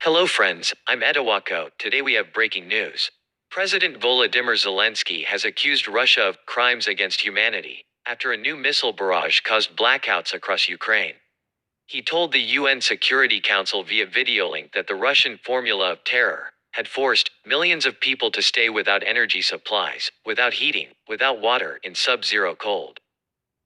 Hello friends, I'm Edawako. Today we have breaking news. President Volodymyr Zelensky has accused Russia of crimes against humanity after a new missile barrage caused blackouts across Ukraine. He told the UN Security Council via video link that the Russian formula of terror had forced millions of people to stay without energy supplies, without heating, without water, in sub-zero cold.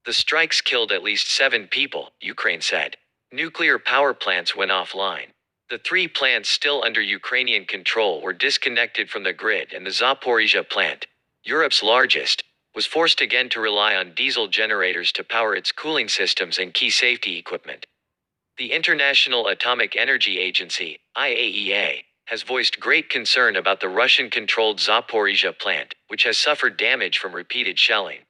The strikes killed at least 7 people, Ukraine said. Nuclear power plants went offline. The 3 plants still under Ukrainian control were disconnected from the grid, and the Zaporizhzhia plant, Europe's largest, was forced again to rely on diesel generators to power its cooling systems and key safety equipment. The International Atomic Energy Agency, IAEA, has voiced great concern about the Russian-controlled Zaporizhzhia plant, which has suffered damage from repeated shelling.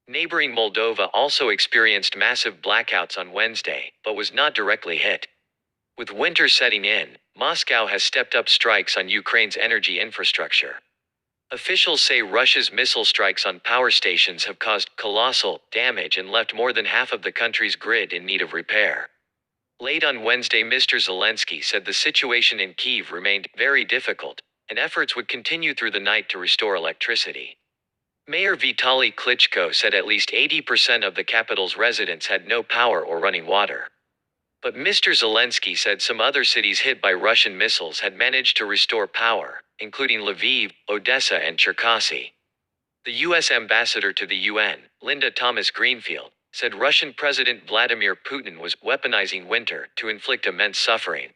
Neighboring Moldova also experienced massive blackouts on Wednesday, but was not directly hit. With winter setting in, Moscow has stepped up strikes on Ukraine's energy infrastructure. Officials say Russia's missile strikes on power stations have caused colossal damage and left more than half of the country's grid in need of repair. Late on Wednesday, Mr. Zelensky said the situation in Kyiv remained very difficult, and efforts would continue through the night to restore electricity. Mayor Vitaly Klitschko said at least 80% of the capital's residents had no power or running water. But Mr. Zelensky said some other cities hit by Russian missiles had managed to restore power, including Lviv, Odessa, and Cherkasy. The U.S. ambassador to the UN, Linda Thomas-Greenfield, said Russian President Vladimir Putin was weaponizing winter to inflict immense suffering.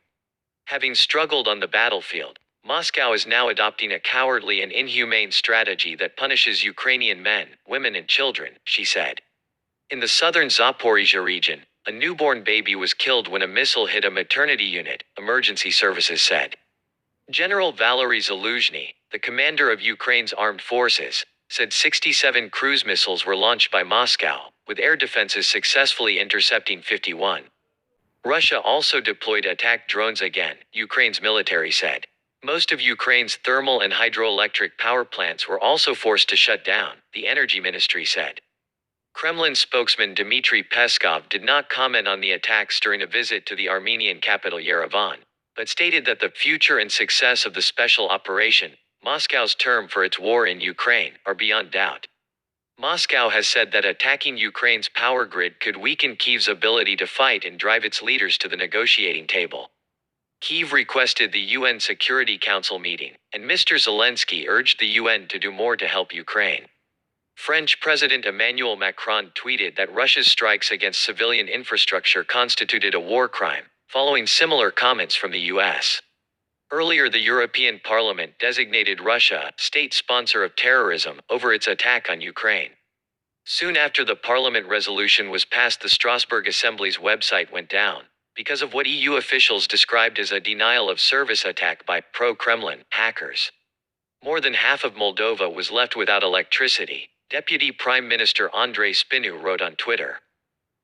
Having struggled on the battlefield, Moscow is now adopting a cowardly and inhumane strategy that punishes Ukrainian men, women, and children, she said. In the southern Zaporizhzhia region, a newborn baby was killed when a missile hit a maternity unit, emergency services said. General Valery Zaluzhny, the commander of Ukraine's armed forces, said 67 cruise missiles were launched by Moscow, with air defenses successfully intercepting 51. Russia also deployed attack drones again, Ukraine's military said. Most of Ukraine's thermal and hydroelectric power plants were also forced to shut down, the energy ministry said. Kremlin spokesman Dmitry Peskov did not comment on the attacks during a visit to the Armenian capital Yerevan, but stated that the future and success of the special operation, Moscow's term for its war in Ukraine, are beyond doubt. Moscow has said that attacking Ukraine's power grid could weaken Kyiv's ability to fight and drive its leaders to the negotiating table. Kyiv requested the UN Security Council meeting, and Mr. Zelensky urged the UN to do more to help Ukraine. French President Emmanuel Macron tweeted that Russia's strikes against civilian infrastructure constituted a war crime, following similar comments from the US. Earlier, the European Parliament designated Russia a state sponsor of terrorism over its attack on Ukraine. Soon after the Parliament resolution was passed, the Strasbourg Assembly's website went down because of what EU officials described as a denial of service attack by pro-Kremlin hackers. More than half of Moldova was left without electricity, Deputy Prime Minister Andrei Spinu wrote on Twitter.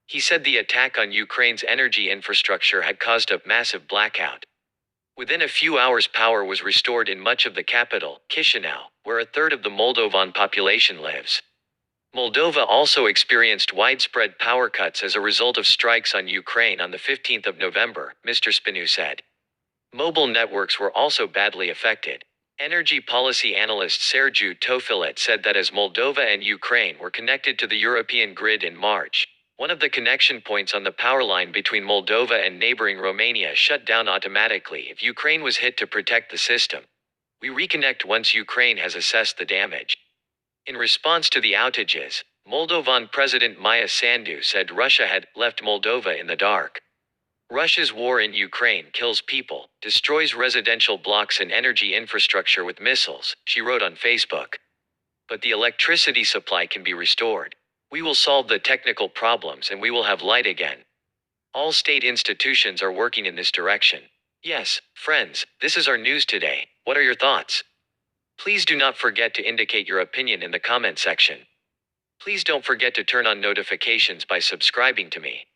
He said the attack on Ukraine's energy infrastructure had caused a massive blackout. Within a few hours, power was restored in much of the capital, Chisinau, where a third of the Moldovan population lives. Moldova also experienced widespread power cuts as a result of strikes on Ukraine on the 15th of November, Mr. Spinu said. Mobile networks were also badly affected. Energy policy analyst Sergiu Tofilet said that as Moldova and Ukraine were connected to the European grid in March, one of the connection points on the power line between Moldova and neighboring Romania shut down automatically if Ukraine was hit to protect the system. We reconnect once Ukraine has assessed the damage. In response to the outages, Moldovan President Maia Sandu said Russia had left Moldova in the dark. Russia's war in Ukraine kills people, destroys residential blocks and energy infrastructure with missiles, she wrote on Facebook. But the electricity supply can be restored. We will solve the technical problems and we will have light again. All state institutions are working in this direction. Yes, friends, this is our news today. What are your thoughts? Please do not forget to indicate your opinion in the comment section. Please don't forget to turn on notifications by subscribing to me.